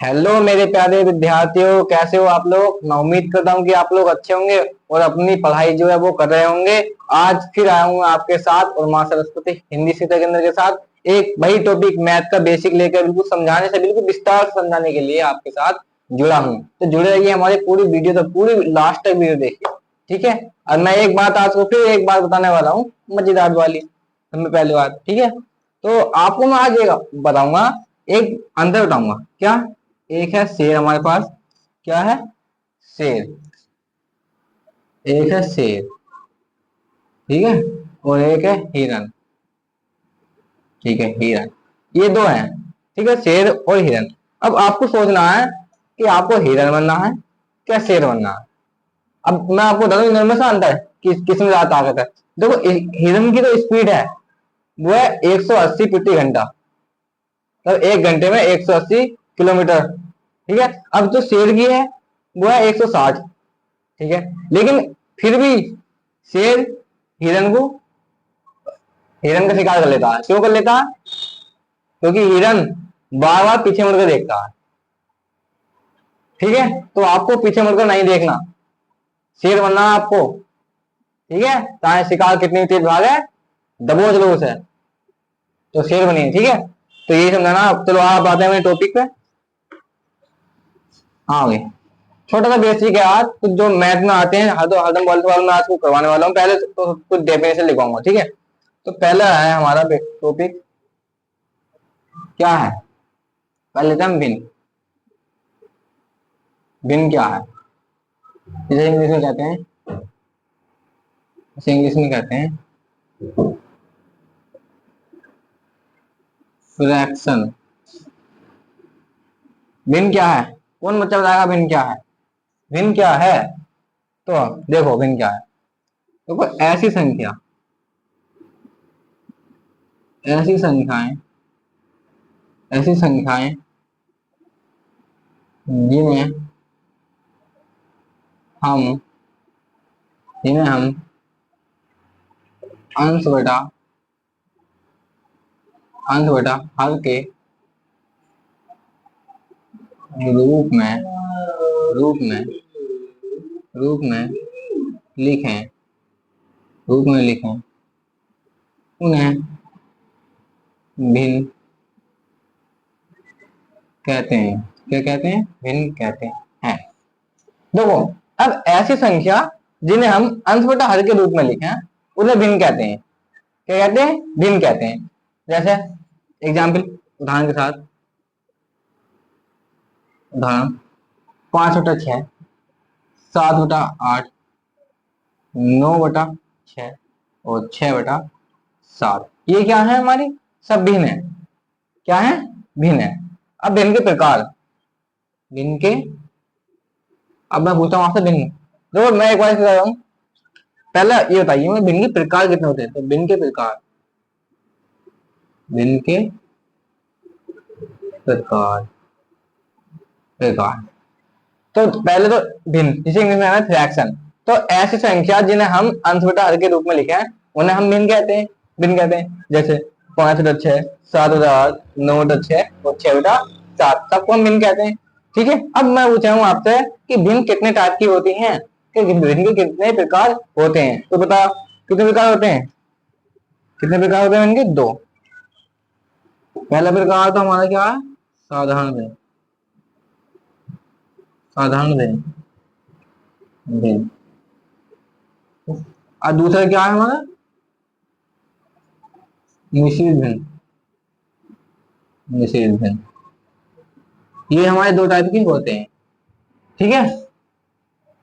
Hello मेरे प्यारे विद्यार्थियों, कैसे हो आप लोग। मैं उम्मीद करता हूँ कि आप लोग अच्छे होंगे और अपनी पढ़ाई जो है वो कर रहे होंगे। आज फिर आया हूँ आपके साथ और माँ सरस्वती हिंदी शिक्षा केंद्र के साथ एक वही टॉपिक मैथ का बेसिक लेकर बिल्कुल समझाने से बिल्कुल विस्तार से समझाने के लिए आपके साथ जुड़ा हूँ। तो जुड़े रहिए हमारी पूरी वीडियो तक, पूरी लास्ट तक वीडियो देखिए, ठीक है। और मैं एक बात आज को फिर एक बात बताने वाला हूँ, मजेदार वाली। हमें पहली बात, ठीक है। तो आपको मैं आज एक बताऊंगा, एक अंतर बताऊंगा। क्या? एक है शेर हमारे पास। क्या है? शेर। एक है शेर, ठीक है। और एक है हिरन, ठीक है, हिरन। ये दो हैं, ठीक है, शेर और हिरन। अब आपको सोचना है कि आपको हिरन बनना है क्या शेर बनना है। अब मैं आपको बता दूं इनमें से अंतर किस में ज्यादा ताकत है। देखो, हिरन की तो स्पीड है, वो है 180 प्रति घंटा, मतलब एक घंटे में 180 किलोमीटर, ठीक है। अब जो शेर की है वो है 160, ठीक है। लेकिन फिर भी शेर हिरन को, हिरन का शिकार कर लेता है। क्यों कर लेता है? क्योंकि हिरन बार बार पीछे मुड़कर देखता है, ठीक है। तो आपको पीछे मुड़कर नहीं देखना, शेर बनना है आपको, ठीक है। चाहे शिकार कितनी तेज भागे, दबोच लो उसे, तो शेर बनिए, ठीक है। तो यही समझाना। चलो आप आते हैं मेरे टॉपिक पे। हाँ भाई, छोटा सा बेसिक है आज, कुछ जो मैथ में आते हैं हरदम वाले सवाल में आज को करवाने वाला हूँ। पहले तो कुछ डेफिनेशन लिखवाऊंगा, ठीक है। तो पहला है हमारा टॉपिक, क्या है? पहले लेते हैं हम भिन्न। भिन्न क्या है? इसे इंग्लिश में कहते हैं, इसे इंग्लिश में कहते हैं फ्रैक्शन। भिन्न क्या है? कौन बच्चा बताएगा भिन्न क्या है? भिन्न क्या है? तो देखो भिन्न क्या है। देखो, ऐसी संख्याएं ऐसी संख्याएं जिन्हें हम जिन्हें हम अंश बटा हर के रूप में रूप में रूप में लिखें उन्हें भिन्न कहते हैं। क्या कहते हैं? भिन्न कहते हैं। देखो, अब ऐसी संख्या जिन्हें हम अंश बटा हर के रूप में लिखें उन्हें भिन्न कहते हैं। क्या कहते हैं? भिन्न कहते हैं। जैसे एग्जाम्पल, उदाहरण के साथ, उदाहरण 5/6, 7/8, 9/6 और 6/7, ये क्या है? हमारी सब भिन्न है। क्या है? भिन्न है। अब भिन्न के प्रकार, भिन्न के, अब मैं पूछता हूँ आपसे भिन्न। देखो, मैं एक बार बता रहा हूँ, पहले ये बताइए मैं भिन्न के प्रकार कितने होते हैं। तो भिन्न के प्रकार प्रकार तो पहले तो भिन्न, जिसे इंग्लिश में है फ्रैक्शन। तो ऐसी संख्या जिन्हें हम अंश बटा हर के रूप में लिखे हैं उन्हें हम भिन्न कहते हैं। जैसे 5/6, 7/8, 9/6 और 6/7, सबको हम भिन्न कहते हैं, ठीक है। अब मैं पूछा हूँ आपसे कि भिन्न कितने टाइप की होती हैं, कि भिन्न के कितने प्रकार होते हैं। तो बताओ कितने प्रकार होते हैं? कितने प्रकार होते हैं इनके? दो। पहला प्रकार तो हमारा क्या है? साधारण भिन्न। साधारण भिन्न भिन्न। और दूसरा क्या है हमारा? मिश्रित भिन्न। मिश्रित भिन्न। ये हमारे दो टाइप के होते हैं, ठीक है।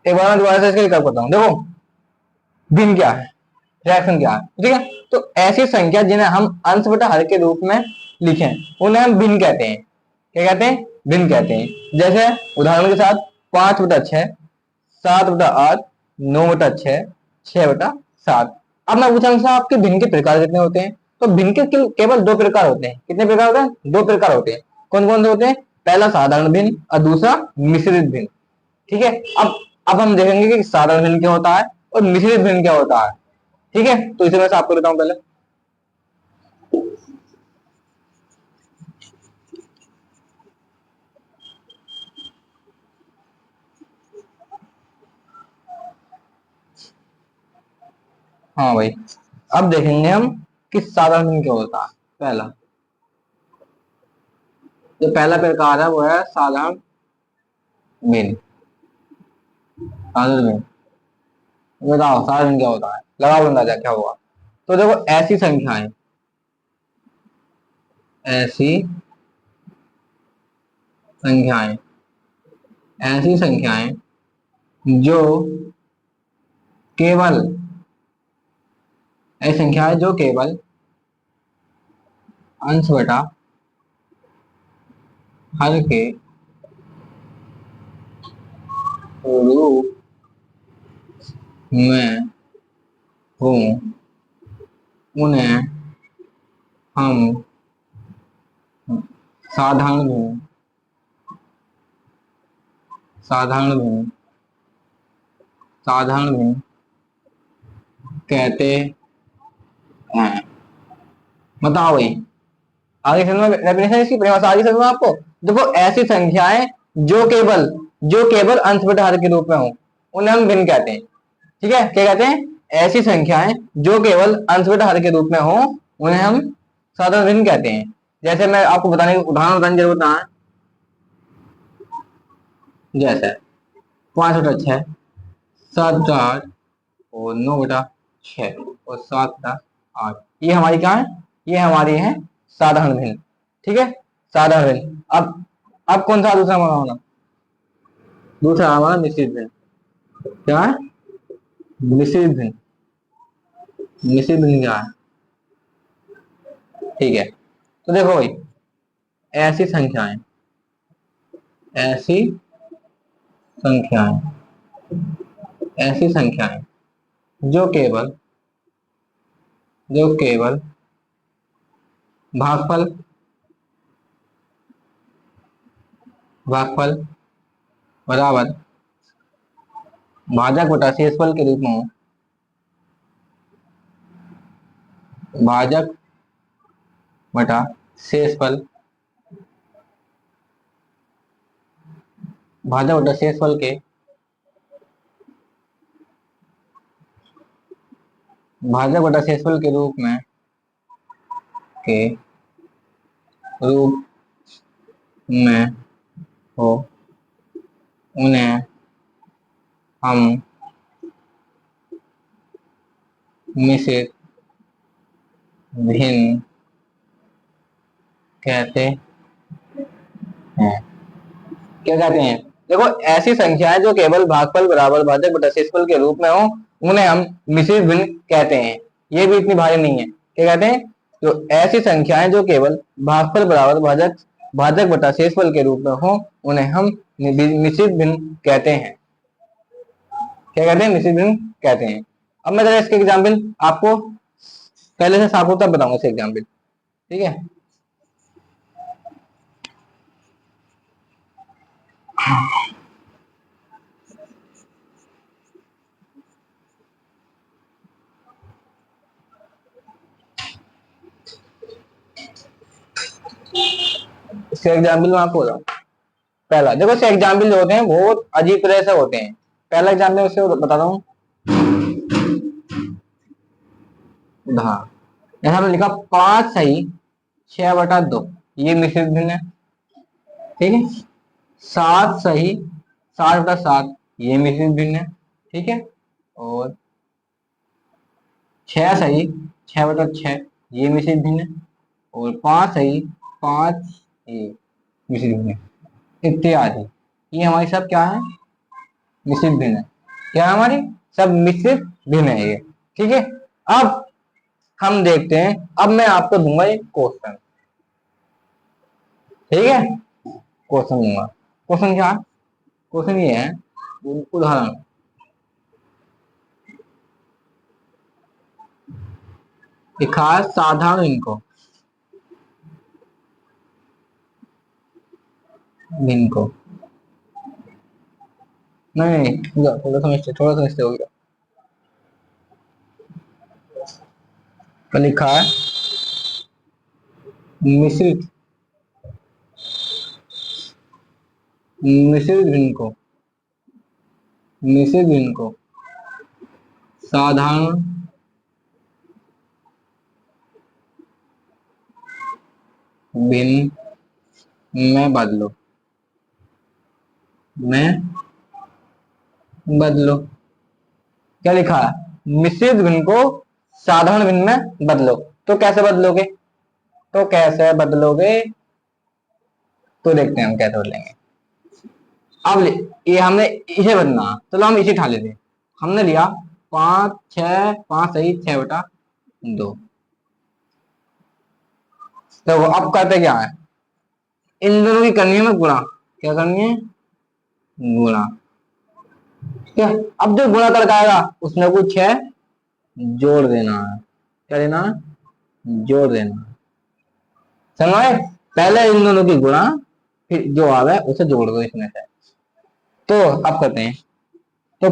एक बार मैं दोबारा से इसका रिकॉर्ड करता हूँ। देखो, भिन्न क्या है, फ्रैक्शन क्या है, ठीक है। तो ऐसी संख्या जिन्हें हम अंश बटा हर के रूप में लिखें उन्हें हम भिन्न कहते हैं। क्या कहते हैं? भिन्न कहते हैं। जैसे उदाहरण के साथ, 5/6, 7/8, 9/6, 6/7। अब मैं पूछूंगा आपके भिन्न के प्रकार कितने होते हैं। तो भिन्न के केवल दो प्रकार होते हैं। कितने प्रकार होते हैं? दो प्रकार होते हैं। कौन कौन से होते हैं? पहला साधारण भिन्न और दूसरा मिश्रित भिन्न, ठीक है। अब हम देखेंगे कि साधारण भिन्न क्या होता है और मिश्रित भिन्न क्या होता है, ठीक है। तो इसे मैं आपको बताऊं पहले। हाँ भाई, अब देखेंगे हम कि साधारण भिन्न क्या होता है। पहला, जो पहला प्रकार है वो है साधारण भिन्न। साधारण भिन्न, बताओ साधारण भिन्न क्या होता है, लगाओ अंदाजा क्या होगा। तो देखो, ऐसी संख्याएं ऐसी संख्याएं जो केवल ऐसी संख्याएं जो केवल अंश बटा हर के रूप में हो, उन्हें हम साधारण भिन्न साधारण भिन्न साधारण भिन्न कहते हैं। बताओ भाई, आगे समझ में, डेफिनेशन इसकी परिभाषा आगे समझ में आपको। देखो, ऐसी संख्याएं जो केवल अंश बटा हर के रूप में हो, उन्हें हम भिन्न कहते हैं। ठीक है, क्या कहते हैं? ऐसी संख्याएं जो केवल अंश बटा हर के रूप में हो, उन्हें हम साधारण भिन्न कहते हैं। जैसे मैं आपको बताने की उदाहरण बताने की जरूरत ना है। जैसे 5/6, 7/8 और 9/6 और 7/8, ये हमारी क्या है? ये हमारी है साधारण भिन्न। ठीक है, साधारण भिन्न। अब कौन सा दूसरा हमारा होना? दूसरा हमारा मिश्रित भिन्न। क्या है? मिश्रित भिन्न। मिश्रित भिन्न क्या है? ठीक है, तो देखो भाई, ऐसी संख्याएं ऐसी संख्याएं ऐसी संख्याएं जो केवल भागफल भागफल बराबर भाजक बटा शेषफल के रूप में हो। भाजक बटा शेषफल भाजक बटा शेषफल के भाजक बटा शेषफल के रूप में रूप में हो, उन्हें हम मिश्रित भिन्न कहते हैं। क्या कहते हैं? देखो, ऐसी संख्याएं जो केवल भागफल बराबर भाजक बटा शेषफल के रूप में हो, उन्हें हम मिश्रित भिन्न कहते हैं। ये भी इतनी भारी नहीं है। क्या कहते हैं? जो ऐसी संख्याएं जो केवल भागफल बराबर भाजक बटा शेषफल के रूप में हो, उन्हें हम मिश्रित भिन्न कहते हैं। क्या कहते हैं? मिश्रित भिन्न कहते हैं। अब मैं जरा इसके एग्जाम्पल आपको पहले से साफ होता बताऊंगा, इसके एग्जाम्पल। ठीक है, इसके एग्जाम्पल मैं आपको बताऊं। पहला देखो, इसके एग्जाम्पल जो होते हैं बहुत अजीब तरह से होते हैं। पहला एग्जाम्पल उससे बताता हूँ। उदाहरण, जैसे हमने लिखा 5 सही 6/2, ये मिश्रित भिन्न है। ठीक है, 7 सही 7/7, ये मिश्रित भिन्न है। ठीक है, और 6 सही 6/6, ये मिश्रित भिन्न है। और 5 सही 5, ये मिश्रित भिन्न है, इत्यादि। ये हमारी सब क्या है? मिश्रित भिन्न है। क्या है हमारी? सब मिश्रित भिन्न है ये। ठीक है, अब हम देखते हैं। अब मैं आपको दूंगा एक क्वेश्चन। ठीक है, क्वेश्चन दूंगा। क्वेश्चन क्या है? क्वेश्चन ये है, उदाहरण, लिखा है साधारण भिन्न को नहीं, थोड़ा समझते हो गया। तो लिखा है मिश्रित मिश्रित भिन्न को साधारण भिन्न में बदलो, में बदलो। क्या लिखा है? मिश्रित भिन्न को साधारण भिन्न में बदलो। तो कैसे बदलोगे? तो कैसे बदलोगे? तो देखते हैं हम कैसे बदलेंगे। अब ये हमने इसे बदलना, चलो हम इसे उठा लेते हैं। हमने लिया 5 6 5 सही 6/2। तो अब करते क्या है, इन दोनों की करनी है हमें गुणा। क्या करनी है? गुणा। ठीक है, अब जो गुणा करके आएगा उसमें कुछ 6 जोड़ देना है। क्या देना है? जोड़ देना है। समझ में? पहले इन दोनों की गुणा, फिर जो आ गया उसे जोड़ दो इसमें से। तो अब करते हैं। तो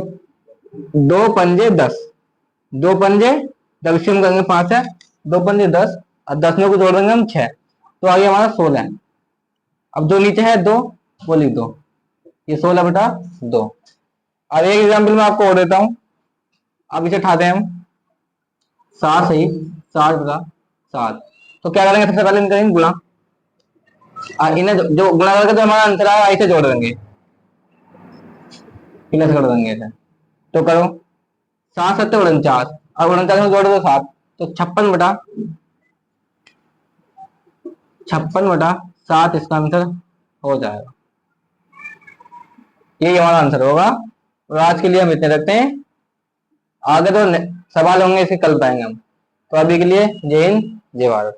2 पंजे 10, 2 पंजे जब इसमें करेंगे 5 है, 2 पंजे 10 और 10 में को जोड़ देंगे हम 6, तो आगे हमारा 16। अब जो नीचे है 2 वो लिख दो, ये 16/2। अब एक एग्जाम्पल मैं आपको और देता हूं। अब इसे उठाते हैं हम, 7 सही 7/7। तो क्या करेंगे, सबसे पहले करेंगे गुणा, और इन्हें जो गुणा करके जो हमारा आंसर आया इसे जोड़ देंगे, प्लस कर देंगे इसे। तो करो 7 7 49, और 49 में जोड़ दो 7, तो 56/7 इसका आंसर हो जाएगा। यही हमारा आंसर होगा। और आज के लिए हम इतने रखते हैं, आगे तो सवाल होंगे इसके कल पाएंगे हम। तो अभी के लिए जय हिंद जय भारत।